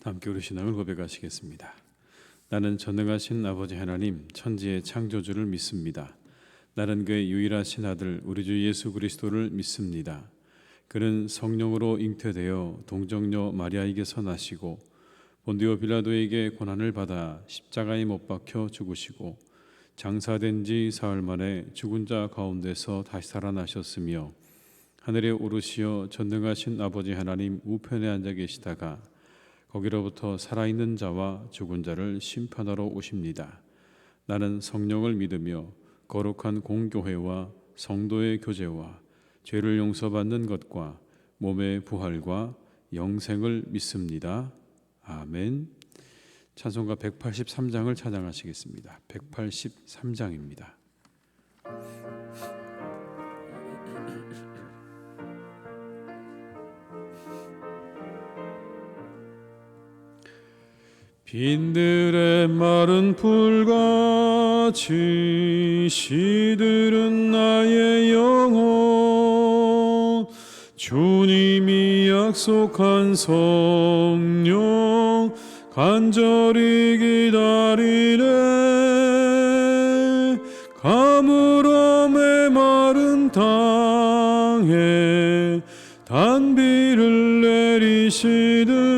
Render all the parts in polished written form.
함께 우리 신앙을 고백하시겠습니다. 나는 전능하신 아버지 하나님 천지의 창조주를 믿습니다. 나는 그의 유일하신 아들 우리 주 예수 그리스도를 믿습니다. 그는 성령으로 잉태되어 동정녀 마리아에게서 나시고 본디오 빌라도에게 고난을 받아 십자가에 못 박혀 죽으시고 장사된 지 사흘 만에 죽은 자 가운데서 다시 살아나셨으며 하늘에 오르시어 전능하신 아버지 하나님 우편에 앉아 계시다가 거기로부터 살아있는 자와 죽은 자를 심판하러 오십니다. 나는 성령을 믿으며 거룩한 공교회와 성도의 교제와 죄를 용서받는 것과 몸의 부활과 영생을 믿습니다. 아멘. 찬송가 183장을 찬양하시겠습니다. 183장입니다. 빈들의 마른 풀같이 시들은 나의 영혼 주님이 약속한 성령 간절히 기다리네 가물함의 마른 땅에 단비를 내리시듯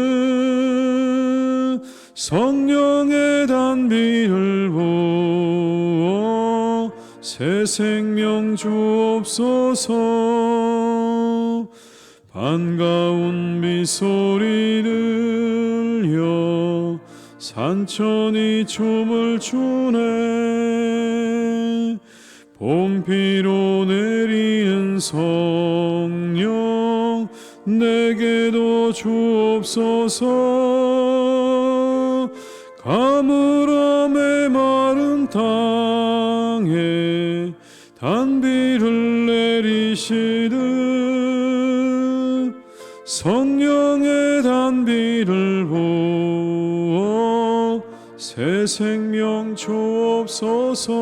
성령의 단비를 부어 새 생명 주옵소서. 반가운 미소리 들려 산천이 춤을 추네 봄비로 내리는 성령 내게도 주옵소서. 가물함의 마른 땅에 단비를 내리시듯 성령의 단비를 부어 새 생명 주옵소서.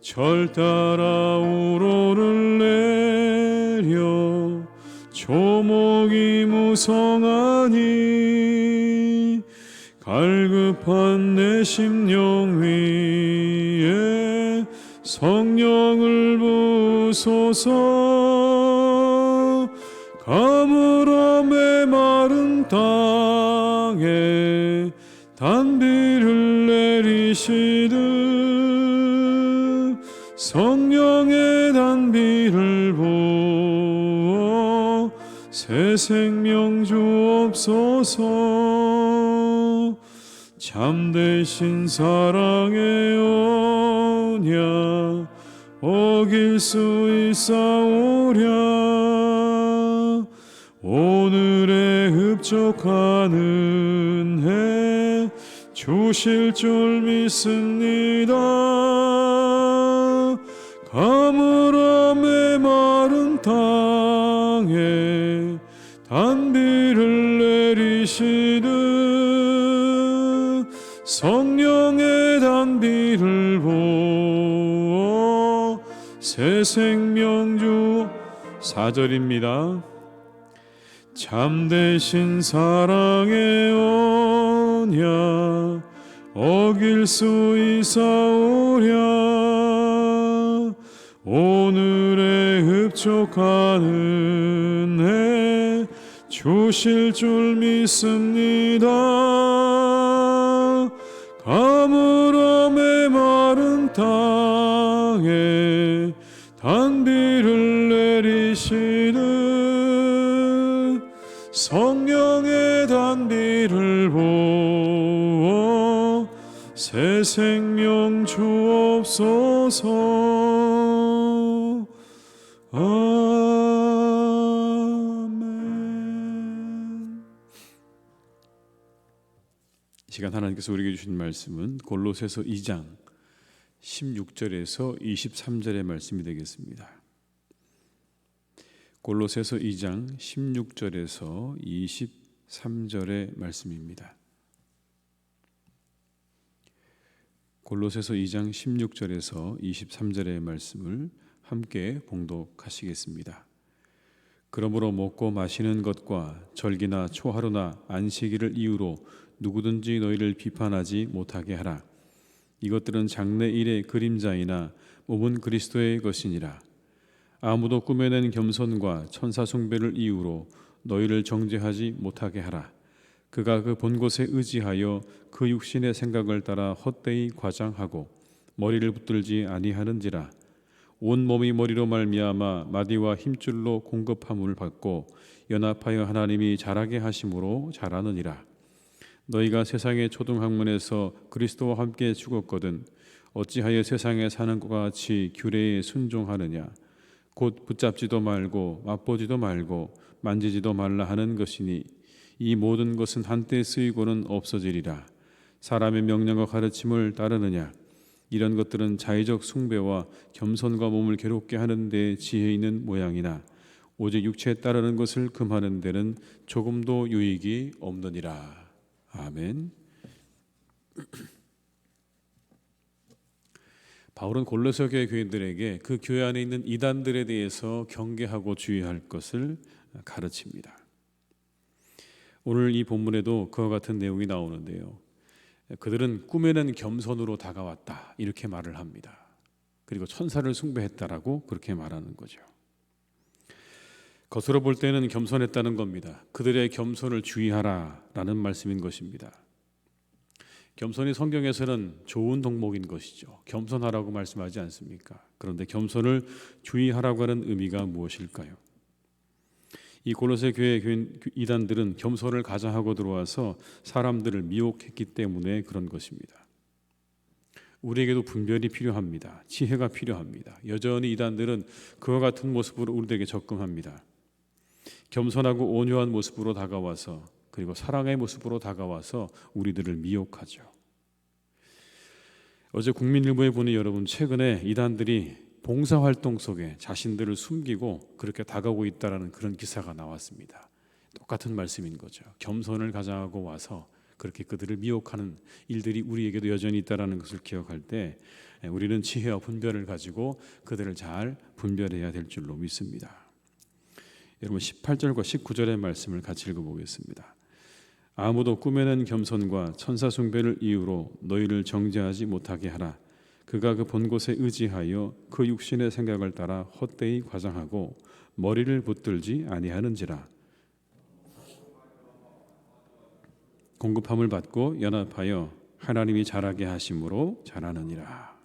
절 따라 우로를 내려 조목이 무성하니 갈급한 내 심령 위에 성령을 부소서. 가물함의 마른 땅에 단비를 내리시듯 성령의 단비를 부어 새 생명 주옵소서. 참되신 사랑의 언약 어길 수 있사오랴. 오늘의 흡족한 은혜 주실 줄 믿습니다. 가물함의 마른 땅에 단비를 내리시듯 성령의 단비를 부어 새 생명 주 4절입니다. 참되신 사랑의 언약 어길 수 있사오랴. 오늘의 흡족한 은혜 주실 줄 믿습니다. 가물함의 마른 땅에 단비를 내리시듯 성령의 단비를 부어 새 생명 주옵소서. 아멘. 이 시간 하나님께서 우리에게 주신 말씀은 골로새서 2장 16절에서 23절의 말씀이 되겠습니다. 골로새서 2장 16절에서 23절의 말씀입니다. 골로새서 2장 16절에서 23절의 말씀을 함께 봉독하시겠습니다. 그러므로 먹고 마시는 것과 절기나 초하루나 안식일을 이유로 누구든지 너희를 비판하지 못하게 하라. 이것들은 장래일의 그림자이나 몸은 그리스도의 것이니라. 아무도 꾸며낸 겸손과 천사 숭배를 이유로 너희를 정죄하지 못하게 하라. 그가 그 본 곳에 의지하여 그 육신의 생각을 따라 헛되이 과장하고 머리를 붙들지 아니하는지라. 온 몸이 머리로 말미암아 마디와 힘줄로 공급함을 받고 연합하여 하나님이 자라게 하심으로 자라느니라. 너희가 세상의 초등학문에서 그리스도와 함께 죽었거든 어찌하여 세상에 사는 것과 같이 규례에 순종하느냐. 곧 붙잡지도 말고 맛보지도 말고 만지지도 말라 하는 것이니 이 모든 것은 한때 쓰이고는 없어지리라. 사람의 명령과 가르침을 따르느냐. 이런 것들은 자의적 숭배와 겸손과 몸을 괴롭게 하는 데 지혜 있는 모양이나 오직 육체에 따르는 것을 금하는 데는 조금도 유익이 없느니라. 아멘. 바울은 골로새 교회 교인들에게 그 교회 안에 있는 이단들에 대해서 경계하고 주의할 것을 가르칩니다. 오늘 이 본문에도 그와 같은 내용이 나오는데요. 그들은 꾸며낸 겸손으로 다가왔다 이렇게 말을 합니다. 그리고 천사를 숭배했다라고 그렇게 말하는 거죠. 겉으로 볼 때는 겸손했다는 겁니다. 그들의 겸손을 주의하라라는 말씀인 것입니다. 겸손이 성경에서는 좋은 덕목인 것이죠. 겸손하라고 말씀하지 않습니까? 그런데 겸손을 주의하라고 하는 의미가 무엇일까요? 이 골로새 교회 이단들은 겸손을 가장하고 들어와서 사람들을 미혹했기 때문에 그런 것입니다. 우리에게도 분별이 필요합니다. 지혜가 필요합니다. 여전히 이단들은 그와 같은 모습으로 우리에게 접근합니다. 겸손하고 온유한 모습으로 다가와서 그리고 사랑의 모습으로 다가와서 우리들을 미혹하죠. 어제 국민일보에 보니 여러분 최근에 이단들이 봉사활동 속에 자신들을 숨기고 그렇게 다가오고 있다는 그런 기사가 나왔습니다. 똑같은 말씀인 거죠. 겸손을 가장하고 와서 그렇게 그들을 미혹하는 일들이 우리에게도 여전히 있다는 것을 기억할 때 우리는 지혜와 분별을 가지고 그들을 잘 분별해야 될 줄로 믿습니다. 여러분 18절과 19절의 말씀을 같이 읽어보겠습니다. 아무도 꾸며낸 겸손과 천사 숭배를 이유로 너희를 정죄하지 못하게 하라. 그가 그 본 곳에 의지하여 그 육신의 생각을 따라 헛되이 과장하고 머리를 붙들지 아니하는지라. 공급함을 받고 연합하여 하나님이 자라게 하심으로 자라느니라.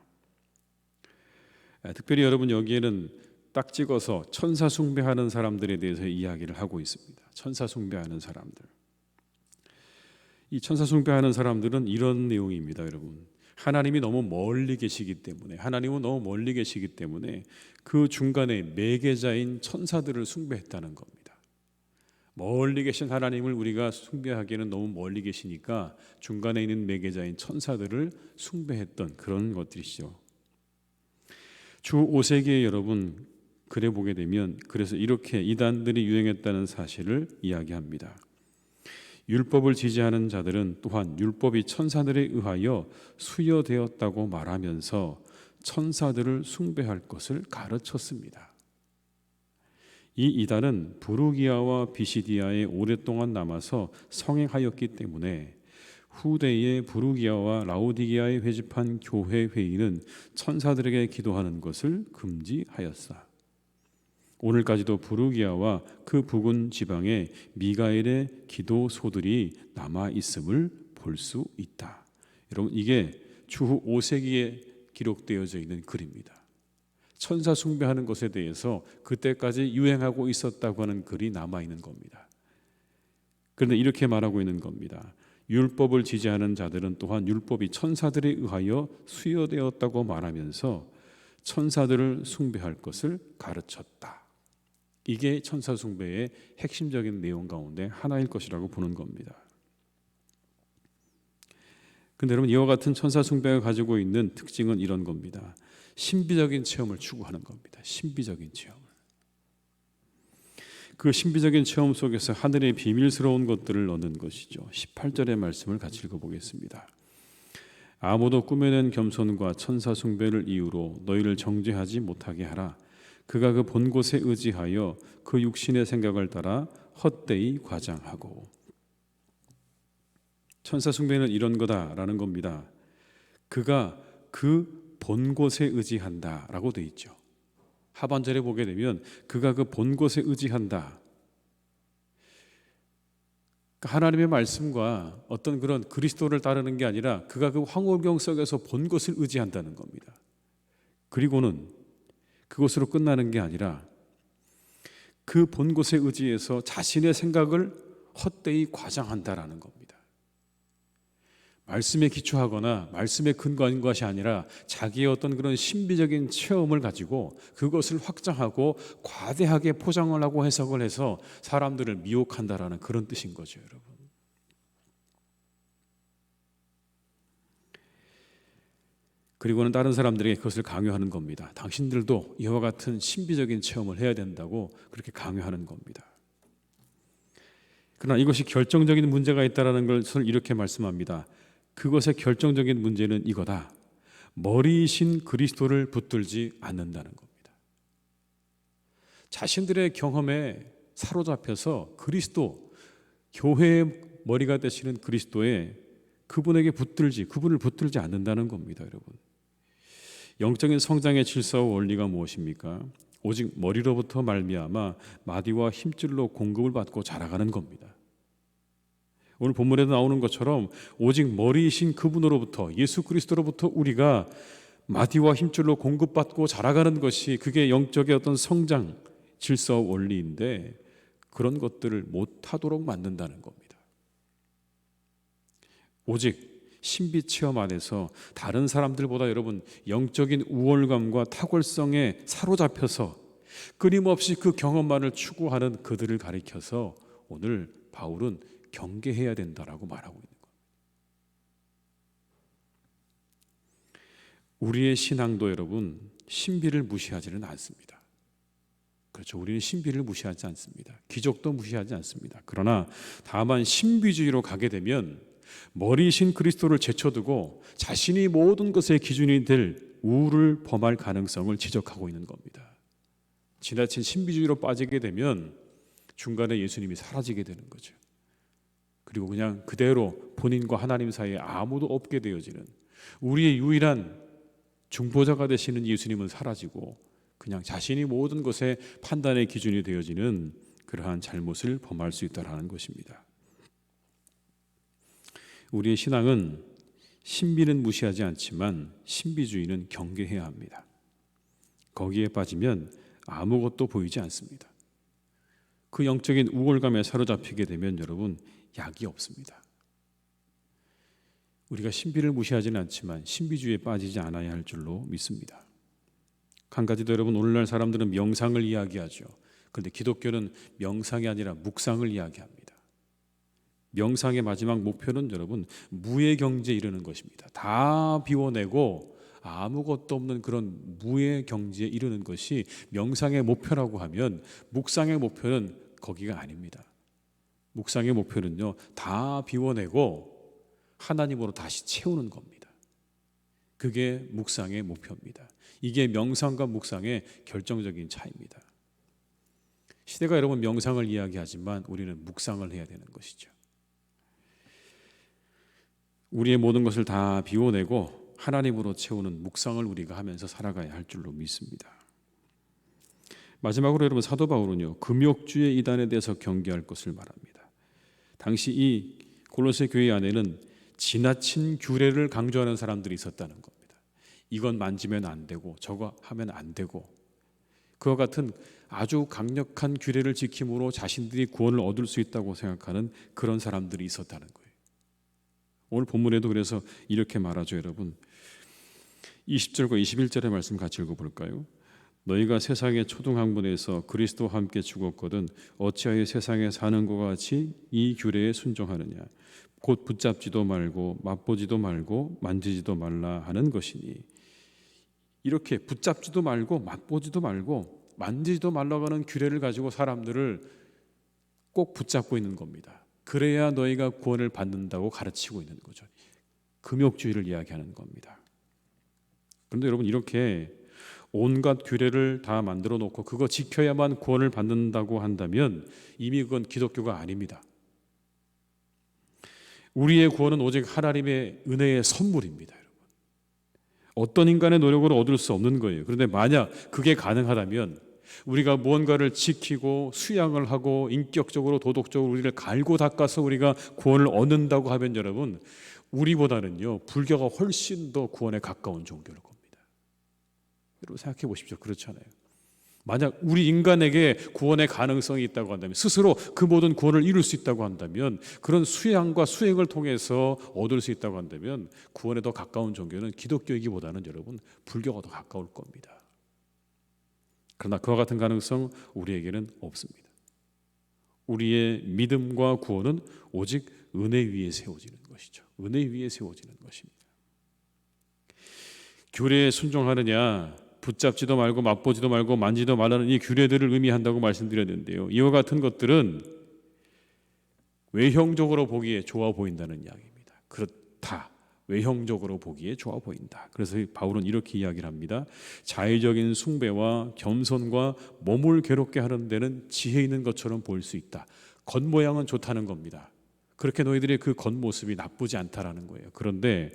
특별히 여러분 여기에는 딱 찍어서 천사 숭배하는 사람들에 대해서 이야기를 하고 있습니다. 천사 숭배하는 사람들. 이 천사 숭배하는 사람들은 이런 내용입니다, 여러분. 하나님이 너무 멀리 계시기 때문에 하나님은 너무 멀리 계시기 때문에 그 중간에 매개자인 천사들을 숭배했다는 겁니다. 멀리 계신 하나님을 우리가 숭배하기에는 너무 멀리 계시니까 중간에 있는 매개자인 천사들을 숭배했던 그런 것들이죠. 주 5세기에 여러분 그래 보게 되면 그래서 이렇게 이단들이 유행했다는 사실을 이야기합니다. 율법을 지지하는 자들은 또한 율법이 천사들에 의하여 수여되었다고 말하면서 천사들을 숭배할 것을 가르쳤습니다. 이 이단은 부르기아와 비시디아에 오랫동안 남아서 성행하였기 때문에 후대의 부르기아와 라오디게아에 회집한 교회 회의는 천사들에게 기도하는 것을 금지하였다. 오늘까지도 부르기아와 그 부근 지방에 미가엘의 기도소들이 남아 있음을 볼 수 있다. 여러분 이게 주후 5세기에 기록되어져 있는 글입니다. 천사 숭배하는 것에 대해서 그때까지 유행하고 있었다고 하는 글이 남아 있는 겁니다. 그런데 이렇게 말하고 있는 겁니다. 율법을 지지하는 자들은 또한 율법이 천사들에 의하여 수여되었다고 말하면서 천사들을 숭배할 것을 가르쳤다. 이게 천사 숭배의 핵심적인 내용 가운데 하나일 것이라고 보는 겁니다. 그런데 여러분 이와 같은 천사 숭배가 가지고 있는 특징은 이런 겁니다. 신비적인 체험을 추구하는 겁니다. 신비적인 체험을. 그 신비적인 체험 속에서 하늘의 비밀스러운 것들을 얻는 것이죠. 18절의 말씀을 같이 읽어보겠습니다. 아무도 꾸며낸 겸손과 천사 숭배를 이유로 너희를 정죄하지 못하게 하라. 그가 그 본 곳에 의지하여 그 육신의 생각을 따라 헛되이 과장하고. 천사 숭배는 이런 거다라는 겁니다. 그가 그 본 곳에 의지한다라고 되어 있죠. 하반절에 보게 되면 그가 그 본 곳에 의지한다. 하나님의 말씀과 어떤 그런 그리스도를 따르는 게 아니라 그가 그 황홀경 속에서 본 것을 의지한다는 겁니다. 그리고는 그것으로 끝나는 게 아니라 그 본 곳에 의지해서 자신의 생각을 헛되이 과장한다라는 겁니다. 말씀에 기초하거나 말씀에 근거한 것이 아니라 자기의 어떤 그런 신비적인 체험을 가지고 그것을 확장하고 과대하게 포장을 하고 해석을 해서 사람들을 미혹한다라는 그런 뜻인 거죠, 여러분. 그리고는 다른 사람들에게 그것을 강요하는 겁니다. 당신들도 이와 같은 신비적인 체험을 해야 된다고 그렇게 강요하는 겁니다. 그러나 이것이 결정적인 문제가 있다는 것을 이렇게 말씀합니다. 그것의 결정적인 문제는 이거다. 머리이신 그리스도를 붙들지 않는다는 겁니다. 자신들의 경험에 사로잡혀서 그리스도, 교회의 머리가 되시는 그리스도에 그분을 붙들지 않는다는 겁니다, 여러분. 영적인 성장의 질서와 원리가 무엇입니까? 오직 머리로부터 말미암아 마디와 힘줄로 공급을 받고 자라가는 겁니다. 오늘 본문에도 나오는 것처럼 오직 머리이신 그분으로부터, 예수 그리스도로부터 우리가 마디와 힘줄로 공급받고 자라가는 것이 그게 영적의 어떤 성장 질서 원리인데 그런 것들을 못하도록 만든다는 겁니다. 오직 신비 체험 안에서 다른 사람들보다 여러분 영적인 우월감과 탁월성에 사로잡혀서 끊임없이 그 경험만을 추구하는 그들을 가리켜서 오늘 바울은 경계해야 된다라고 말하고 있는 거예요. 우리의 신앙도 여러분 신비를 무시하지는 않습니다. 그렇죠. 우리는 신비를 무시하지 않습니다. 기적도 무시하지 않습니다. 그러나 다만 신비주의로 가게 되면 머리이신 그리스도를 제쳐두고 자신이 모든 것의 기준이 될 우를 범할 가능성을 지적하고 있는 겁니다. 지나친 신비주의로 빠지게 되면 중간에 예수님이 사라지게 되는 거죠. 그리고 그냥 그대로 본인과 하나님 사이에 아무도 없게 되어지는, 우리의 유일한 중보자가 되시는 예수님은 사라지고 그냥 자신이 모든 것의 판단의 기준이 되어지는 그러한 잘못을 범할 수 있다는 것입니다. 우리의 신앙은 신비는 무시하지 않지만 신비주의는 경계해야 합니다. 거기에 빠지면 아무것도 보이지 않습니다. 그 영적인 우월감에 사로잡히게 되면 여러분 약이 없습니다. 우리가 신비를 무시하지는 않지만 신비주의에 빠지지 않아야 할 줄로 믿습니다. 한 가지 더, 여러분, 오늘날 사람들은 명상을 이야기하죠. 그런데 기독교는 명상이 아니라 묵상을 이야기합니다. 명상의 마지막 목표는 여러분 무의 경지에 이르는 것입니다. 다 비워내고 아무것도 없는 그런 무의 경지에 이르는 것이 명상의 목표라고 하면 묵상의 목표는 거기가 아닙니다. 묵상의 목표는요, 다 비워내고 하나님으로 다시 채우는 겁니다. 그게 묵상의 목표입니다. 이게 명상과 묵상의 결정적인 차이입니다. 시대가 여러분 명상을 이야기하지만 우리는 묵상을 해야 되는 것이죠. 우리의 모든 것을 다 비워내고 하나님으로 채우는 묵상을 우리가 하면서 살아가야 할 줄로 믿습니다. 마지막으로 여러분 사도 바울은요, 금욕주의 이단에 대해서 경계할 것을 말합니다. 당시 이 골로새 교회 안에는 지나친 규례를 강조하는 사람들이 있었다는 겁니다. 이건 만지면 안 되고 저거 하면 안 되고, 그와 같은 아주 강력한 규례를 지킴으로 자신들이 구원을 얻을 수 있다고 생각하는 그런 사람들이 있었다는 거예요. 오늘 본문에도 그래서 이렇게 말하죠, 여러분. 20절과 21절의 말씀 같이 읽어볼까요? 너희가 세상의 초등학문에서 그리스도와 함께 죽었거든 어찌하여 세상에 사는 것 같이 이 규례에 순종하느냐. 곧 붙잡지도 말고 맛보지도 말고 만지지도 말라 하는 것이니. 이렇게 붙잡지도 말고 맛보지도 말고 만지지도 말라고 하는 규례를 가지고 사람들을 꼭 붙잡고 있는 겁니다. 그래야 너희가 구원을 받는다고 가르치고 있는 거죠. 금욕주의를 이야기하는 겁니다. 그런데 여러분 이렇게 온갖 규례를 다 만들어 놓고 그거 지켜야만 구원을 받는다고 한다면 이미 그건 기독교가 아닙니다. 우리의 구원은 오직 하나님의 은혜의 선물입니다, 여러분. 어떤 인간의 노력으로 얻을 수 없는 거예요. 그런데 만약 그게 가능하다면 우리가 무언가를 지키고 수양을 하고 인격적으로 도덕적으로 우리를 갈고 닦아서 우리가 구원을 얻는다고 하면 여러분, 우리보다는요 불교가 훨씬 더 구원에 가까운 종교일 겁니다. 여러분 생각해 보십시오. 그렇잖아요. 만약 우리 인간에게 구원의 가능성이 있다고 한다면, 스스로 그 모든 구원을 이룰 수 있다고 한다면, 그런 수양과 수행을 통해서 얻을 수 있다고 한다면 구원에 더 가까운 종교는 기독교이기보다는 여러분 불교가 더 가까울 겁니다. 그러나 그와 같은 가능성 우리에게는 없습니다. 우리의 믿음과 구원은 오직 은혜 위에 세워지는 것이죠. 은혜 위에 세워지는 것입니다. 규례에 순종하느냐, 붙잡지도 말고 맛보지도 말고 만지도 말라는 이 규례들을 의미한다고 말씀드렸는데요, 이와 같은 것들은 외형적으로 보기에 좋아 보인다는 이야기입니다. 그렇다, 외형적으로 보기에 좋아 보인다. 그래서 바울은 이렇게 이야기를 합니다. 자의적인 숭배와 겸손과 몸을 괴롭게 하는 데는 지혜 있는 것처럼 보일 수 있다. 겉모양은 좋다는 겁니다. 그렇게 너희들의 그 겉모습이 나쁘지 않다라는 거예요. 그런데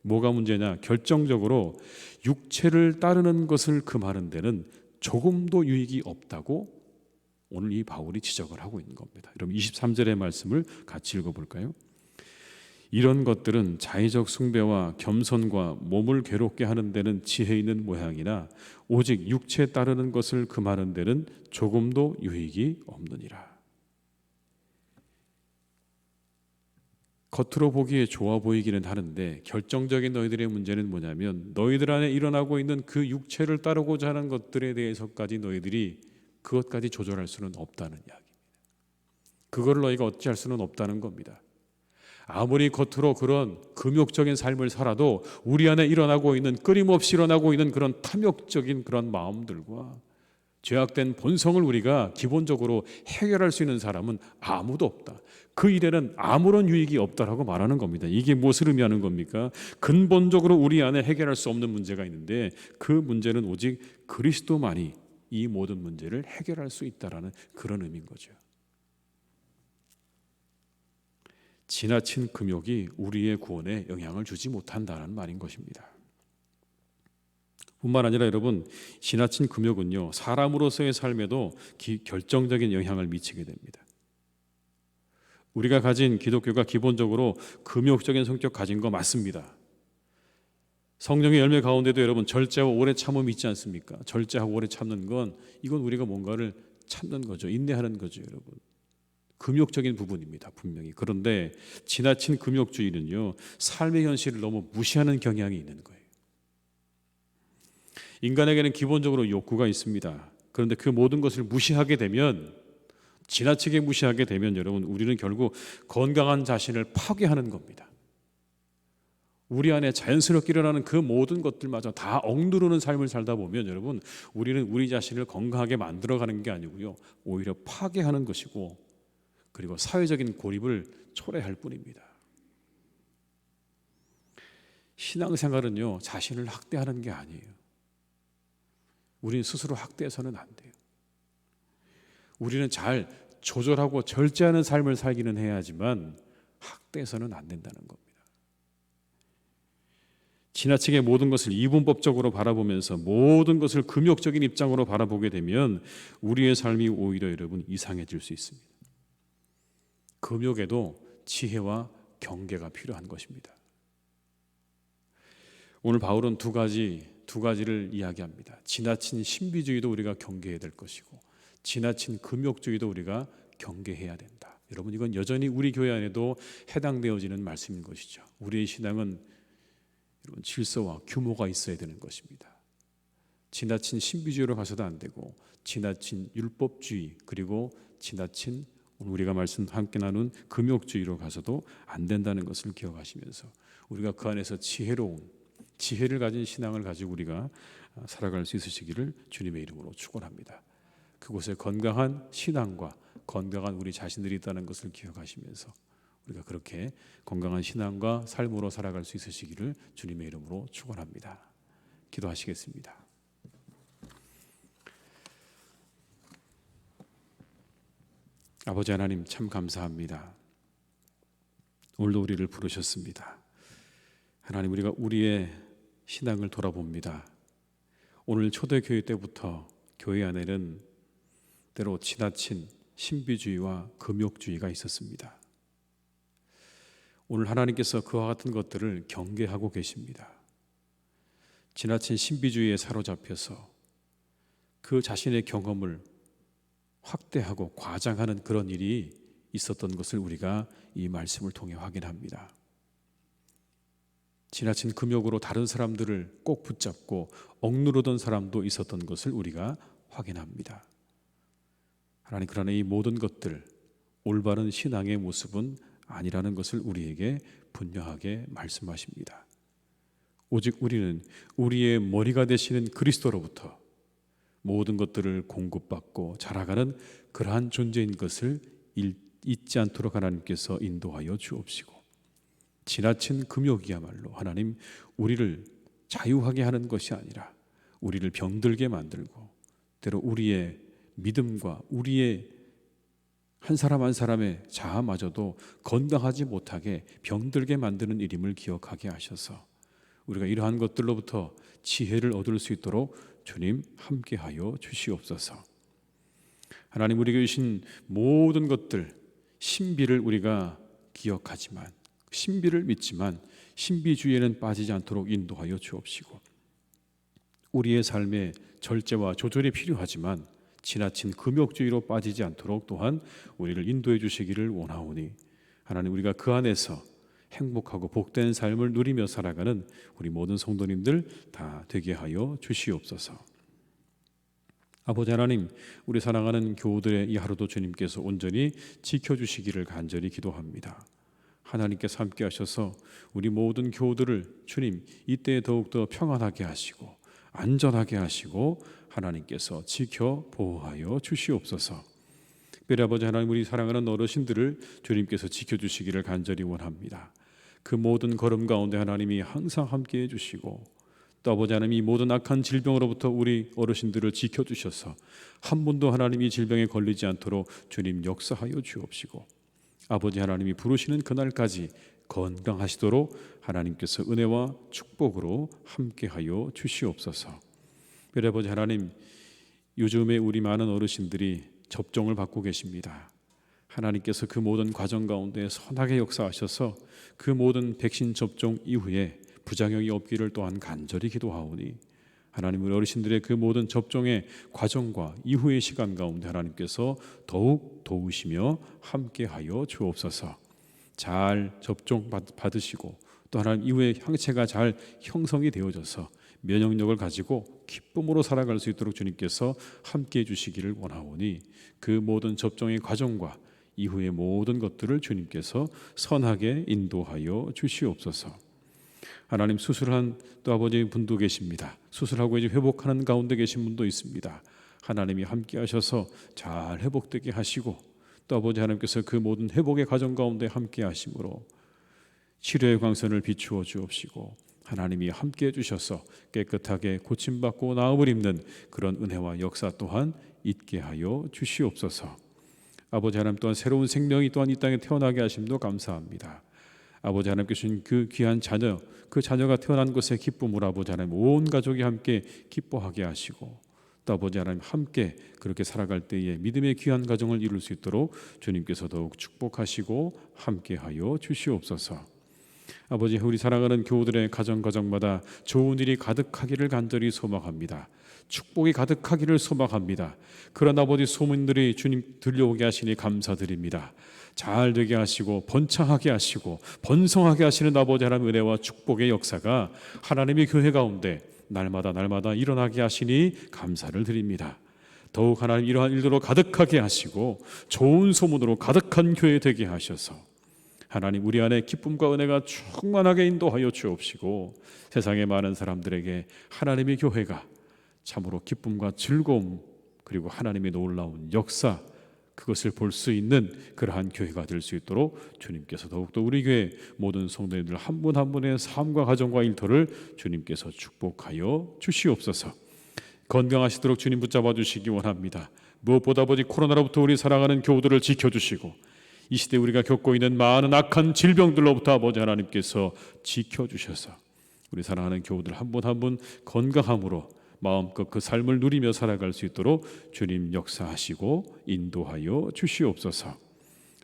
뭐가 문제냐? 결정적으로 육체를 따르는 것을 금하는 데는 조금도 유익이 없다고 오늘 이 바울이 지적을 하고 있는 겁니다. 여러분 23절의 말씀을 같이 읽어볼까요? 이런 것들은 자의적 숭배와 겸손과 몸을 괴롭게 하는 데는 지혜 있는 모양이나 오직 육체에 따르는 것을 금하는 데는 조금도 유익이 없느니라. 겉으로 보기에 좋아 보이기는 하는데 결정적인 너희들의 문제는 뭐냐면, 너희들 안에 일어나고 있는 그 육체를 따르고자 하는 것들에 대해서까지 너희들이 그것까지 조절할 수는 없다는 이야기입니다. 그거를 너희가 어찌할 수는 없다는 겁니다. 아무리 겉으로 그런 금욕적인 삶을 살아도 우리 안에 일어나고 있는, 끊임없이 일어나고 있는 그런 탐욕적인 그런 마음들과 죄악된 본성을 우리가 기본적으로 해결할 수 있는 사람은 아무도 없다. 그 일에는 아무런 유익이 없다라고 말하는 겁니다. 이게 무엇을 의미하는 겁니까? 근본적으로 우리 안에 해결할 수 없는 문제가 있는데 그 문제는 오직 그리스도만이 이 모든 문제를 해결할 수 있다라는 그런 의미인 거죠. 지나친 금욕이 우리의 구원에 영향을 주지 못한다는 말인 것입니다. 뿐만 아니라 여러분, 지나친 금욕은요 사람으로서의 삶에도 결정적인 영향을 미치게 됩니다. 우리가 가진 기독교가 기본적으로 금욕적인 성격 가진 거 맞습니다. 성령의 열매 가운데도 여러분 절제하고 오래 참음이 있지 않습니까? 절제하고 오래 참는 건 이건 우리가 뭔가를 참는 거죠. 인내하는 거죠, 여러분. 금욕적인 부분입니다, 분명히. 그런데 지나친 금욕주의는요 삶의 현실을 너무 무시하는 경향이 있는 거예요. 인간에게는 기본적으로 욕구가 있습니다. 그런데 그 모든 것을 무시하게 되면, 지나치게 무시하게 되면 여러분, 우리는 결국 건강한 자신을 파괴하는 겁니다. 우리 안에 자연스럽게 일어나는 그 모든 것들마저 다 억누르는 삶을 살다 보면 여러분, 우리는 우리 자신을 건강하게 만들어가는 게 아니고요 오히려 파괴하는 것이고, 그리고 사회적인 고립을 초래할 뿐입니다. 신앙생활은요 자신을 학대하는 게 아니에요. 우리는 스스로 학대해서는 안 돼요. 우리는 잘 조절하고 절제하는 삶을 살기는 해야지만 학대해서는 안 된다는 겁니다. 지나치게 모든 것을 이분법적으로 바라보면서 모든 것을 금욕적인 입장으로 바라보게 되면 우리의 삶이 오히려 여러분 이상해질 수 있습니다. 금욕에도 지혜와 경계가 필요한 것입니다. 오늘 바울은 두 가지를 이야기합니다. 지나친 신비주의도 우리가 경계해야 될 것이고, 지나친 금욕주의도 우리가 경계해야 된다. 여러분, 이건 여전히 우리 교회 안에도 해당되어지는 말씀인 것이죠. 우리의 신앙은 여러분 질서와 규모가 있어야 되는 것입니다. 지나친 신비주의로 가서도 안 되고, 지나친 율법주의, 그리고 지나친 오늘 우리가 함께 나눈 금욕주의로 가서도 안 된다는 것을 기억하시면서 우리가 그 안에서 지혜를 가진 신앙을 가지고 우리가 살아갈 수 있으시기를 주님의 이름으로 축원합니다. 그곳에 건강한 신앙과 건강한 우리 자신들이 있다는 것을 기억하시면서 우리가 그렇게 건강한 신앙과 삶으로 살아갈 수 있으시기를 주님의 이름으로 축원합니다. 기도하시겠습니다. 아버지 하나님 참 감사합니다. 오늘도 우리를 부르셨습니다. 하나님, 우리가 우리의 신앙을 돌아봅니다. 오늘 초대교회 때부터 교회 안에는 때로 지나친 신비주의와 금욕주의가 있었습니다. 오늘 하나님께서 그와 같은 것들을 경계하고 계십니다. 지나친 신비주의에 사로잡혀서 그 자신의 경험을 확대하고 과장하는 그런 일이 있었던 것을 우리가 이 말씀을 통해 확인합니다. 지나친 금욕으로 다른 사람들을 꼭 붙잡고 억누르던 사람도 있었던 것을 우리가 확인합니다. 하나님, 그러나 이 모든 것들 올바른 신앙의 모습은 아니라는 것을 우리에게 분명하게 말씀하십니다. 오직 우리는 우리의 머리가 되시는 그리스도로부터 모든 것들을 공급받고 자라가는 그러한 존재인 것을 잊지 않도록 하나님께서 인도하여 주옵시고, 지나친 금욕이야말로 하나님 우리를 자유하게 하는 것이 아니라 우리를 병들게 만들고 때로 우리의 믿음과 우리의 한 사람 한 사람의 자아마저도 건강하지 못하게 병들게 만드는 일임을 기억하게 하셔서 우리가 이러한 것들로부터 지혜를 얻을 수 있도록 주님 함께하여 주시옵소서. 하나님, 우리에게 주신 모든 것들 신비를 우리가 기억하지만, 신비를 믿지만 신비주의에는 빠지지 않도록 인도하여 주옵시고, 우리의 삶에 절제와 조절이 필요하지만 지나친 금욕주의로 빠지지 않도록 또한 우리를 인도해 주시기를 원하오니, 하나님, 우리가 그 안에서 행복하고 복된 삶을 누리며 살아가는 우리 모든 성도님들 다 되게 하여 주시옵소서. 아버지 하나님, 우리 사랑하는 교우들의 이 하루도 주님께서 온전히 지켜주시기를 간절히 기도합니다. 하나님께서 함께 하셔서 우리 모든 교우들을 주님 이때에 더욱더 평안하게 하시고 안전하게 하시고 하나님께서 지켜 보호하여 주시옵소서. 특별히 아버지 하나님, 우리 사랑하는 어르신들을 주님께서 지켜주시기를 간절히 원합니다. 그 모든 걸음 가운데 하나님이 항상 함께해 주시고, 또 아버지 하나님, 이 모든 악한 질병으로부터 우리 어르신들을 지켜주셔서 한 분도 하나님이 질병에 걸리지 않도록 주님 역사하여 주옵시고, 아버지 하나님이 부르시는 그날까지 건강하시도록 하나님께서 은혜와 축복으로 함께하여 주시옵소서. 그래 아버지 하나님, 요즘에 우리 많은 어르신들이 접종을 받고 계십니다. 하나님께서 그 모든 과정 가운데 선하게 역사하셔서 그 모든 백신 접종 이후에 부작용이 없기를 또한 간절히 기도하오니, 하나님, 우리 어르신들의 그 모든 접종의 과정과 이후의 시간 가운데 하나님께서 더욱 도우시며 함께하여 주옵소서. 잘 접종 받으시고 또 하나님 이후에 항체가 잘 형성이 되어져서 면역력을 가지고 기쁨으로 살아갈 수 있도록 주님께서 함께해 주시기를 원하오니, 그 모든 접종의 과정과 이후의 모든 것들을 주님께서 선하게 인도하여 주시옵소서. 하나님, 수술한 또 아버지 분도 계십니다. 수술하고 이제 회복하는 가운데 계신 분도 있습니다. 하나님이 함께 하셔서 잘 회복되게 하시고, 또 아버지 하나님께서 그 모든 회복의 과정 가운데 함께 하심으로 치료의 광선을 비추어 주옵시고, 하나님이 함께 해주셔서 깨끗하게 고침받고 나음을 입는 그런 은혜와 역사 또한 있게 하여 주시옵소서. 아버지 하나님, 또한 새로운 생명이 또한 이 땅에 태어나게 하심도 감사합니다. 아버지 하나님께서 주신 그 귀한 자녀, 그 자녀가 태어난 것의 기쁨으로 아버지 하나님 온 가족이 함께 기뻐하게 하시고, 또 아버지 하나님 함께 그렇게 살아갈 때에 믿음의 귀한 가정을 이룰 수 있도록 주님께서 더욱 축복하시고 함께하여 주시옵소서. 아버지, 우리 사랑하는 교우들의 가정마다 좋은 일이 가득하기를 간절히 소망합니다. 축복이 가득하기를 소망합니다. 그런 아버지 소문들이 주님 들려오게 하시니 감사드립니다. 잘 되게 하시고 번창하게 하시고 번성하게 하시는 아버지 하나님 은혜와 축복의 역사가 하나님의 교회 가운데 날마다 일어나게 하시니 감사를 드립니다. 더욱 하나님 이러한 일들로 가득하게 하시고 좋은 소문으로 가득한 교회 되게 하셔서 하나님 우리 안에 기쁨과 은혜가 충만하게 인도하여 주옵시고, 세상의 많은 사람들에게 하나님의 교회가 참으로 기쁨과 즐거움 그리고 하나님의 놀라운 역사, 그것을 볼 수 있는 그러한 교회가 될 수 있도록 주님께서 더욱더 우리 교회 모든 성도님들 한 분 한 분의 삶과 가정과 일터를 주님께서 축복하여 주시옵소서. 건강하시도록 주님 붙잡아 주시기 원합니다. 무엇보다 아버지 코로나로부터 우리 사랑하는 교우들을 지켜주시고 이 시대 우리가 겪고 있는 많은 악한 질병들로부터 아버지 하나님께서 지켜주셔서 우리 사랑하는 교우들 한 분 한 분 건강함으로 마음껏 그 삶을 누리며 살아갈 수 있도록 주님 역사하시고 인도하여 주시옵소서.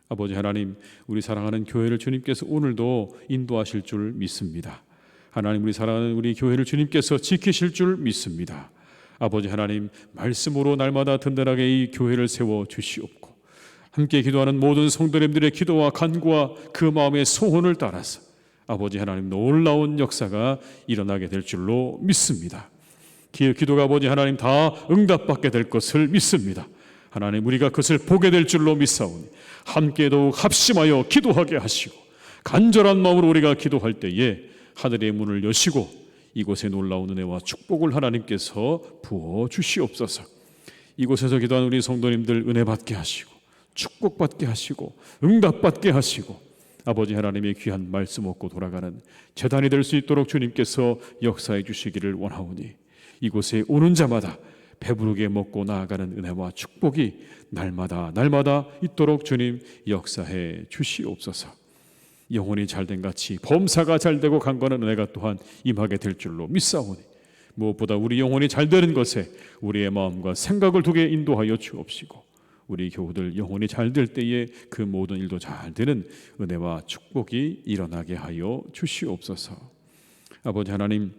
아버지 하나님, 우리 사랑하는 교회를 주님께서 오늘도 인도하실 줄 믿습니다. 하나님, 우리 사랑하는 우리 교회를 주님께서 지키실 줄 믿습니다. 아버지 하나님, 말씀으로 날마다 든든하게 이 교회를 세워 주시옵고 함께 기도하는 모든 성도님들의 기도와 간구와 그 마음의 소원을 따라서 아버지 하나님 놀라운 역사가 일어나게 될 줄로 믿습니다. 기도가 아버지 하나님 다 응답받게 될 것을 믿습니다. 하나님, 우리가 그것을 보게 될 줄로 믿사오니 함께 더욱 합심하여 기도하게 하시고 간절한 마음으로 우리가 기도할 때에 하늘의 문을 여시고 이곳에 놀라운 은혜와 축복을 하나님께서 부어 주시옵소서. 이곳에서 기도하는 우리 성도님들 은혜 받게 하시고 축복받게 하시고 응답받게 하시고 아버지 하나님의 귀한 말씀 얻고 돌아가는 제단이 될 수 있도록 주님께서 역사해 주시기를 원하오니 이곳에 오는 자마다 배부르게 먹고 나아가는 은혜와 축복이 날마다 있도록 주님 역사해 주시옵소서. 영혼이 잘된 같이 범사가 잘되고 강건한 은혜가 또한 임하게 될 줄로 믿사오니 무엇보다 우리 영혼이 잘되는 것에 우리의 마음과 생각을 두게 인도하여 주옵시고 우리 교우들 영혼이 잘될 때에 그 모든 일도 잘되는 은혜와 축복이 일어나게 하여 주시옵소서. 아버지 하나님,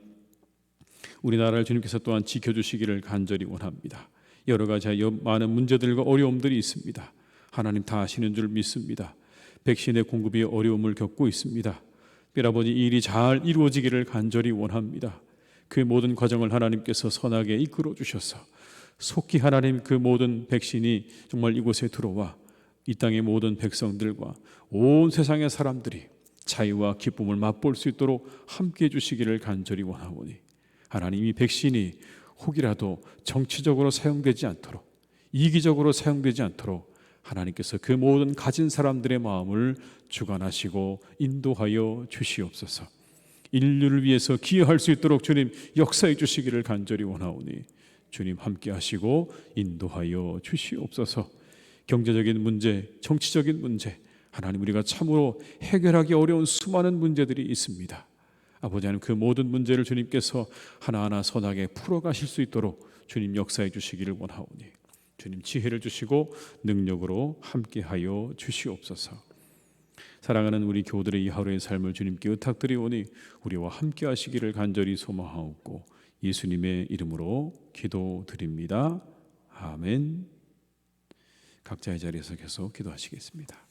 우리나라를 주님께서 또한 지켜주시기를 간절히 원합니다. 여러 가지 많은 문제들과 어려움들이 있습니다. 하나님 다 아시는 줄 믿습니다. 백신의 공급이 어려움을 겪고 있습니다. 아버지, 이 일이 잘 이루어지기를 간절히 원합니다. 그 모든 과정을 하나님께서 선하게 이끌어 주셔서 속히 하나님 그 모든 백신이 정말 이곳에 들어와 이 땅의 모든 백성들과 온 세상의 사람들이 자유와 기쁨을 맛볼 수 있도록 함께해 주시기를 간절히 원하오니 하나님, 이 백신이 혹이라도 정치적으로 사용되지 않도록 이기적으로 사용되지 않도록 하나님께서 그 모든 가진 사람들의 마음을 주관하시고 인도하여 주시옵소서. 인류를 위해서 기여할 수 있도록 주님 역사해 주시기를 간절히 원하오니 주님 함께 하시고 인도하여 주시옵소서. 경제적인 문제, 정치적인 문제, 하나님 우리가 참으로 해결하기 어려운 수많은 문제들이 있습니다. 아버지 하나님, 그 모든 문제를 주님께서 하나하나 선하게 풀어가실 수 있도록 주님 역사해 주시기를 원하오니 주님 지혜를 주시고 능력으로 함께하여 주시옵소서. 사랑하는 우리 교우들의 이 하루의 삶을 주님께 의탁드리오니 우리와 함께하시기를 간절히 소망하옵고 예수님의 이름으로 기도드립니다. 아멘. 각자의 자리에서 계속 기도하시겠습니다.